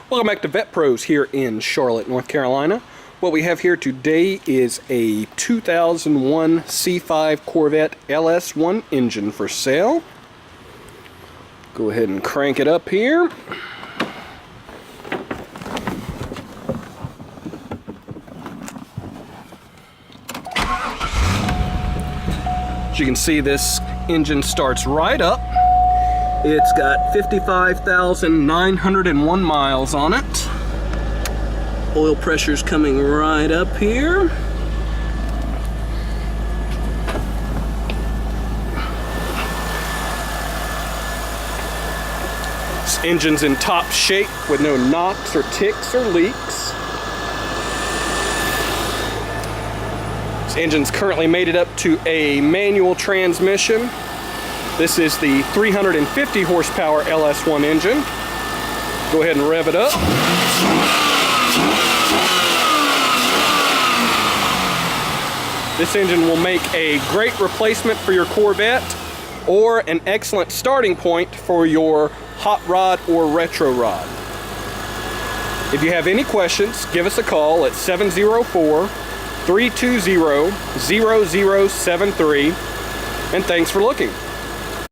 Welcome back to VettePros here in Charlotte, North Carolina. What we have here today is a 2001 C5 Corvette LS1 engine for sale. Go ahead and crank it up here. As you can see, this engine starts right up. It's got 55,901 miles on it. Oil pressure's coming right up here. This engine's in top shape with no knocks or ticks or leaks. This engine's currently mated up to a manual transmission. This is the 350 horsepower LS1 engine. Go ahead and rev it up. This engine will make a great replacement for your Corvette or an excellent starting point for your hot rod or retro rod. If you have any questions, give us a call at 704-320-0073, and thanks for looking.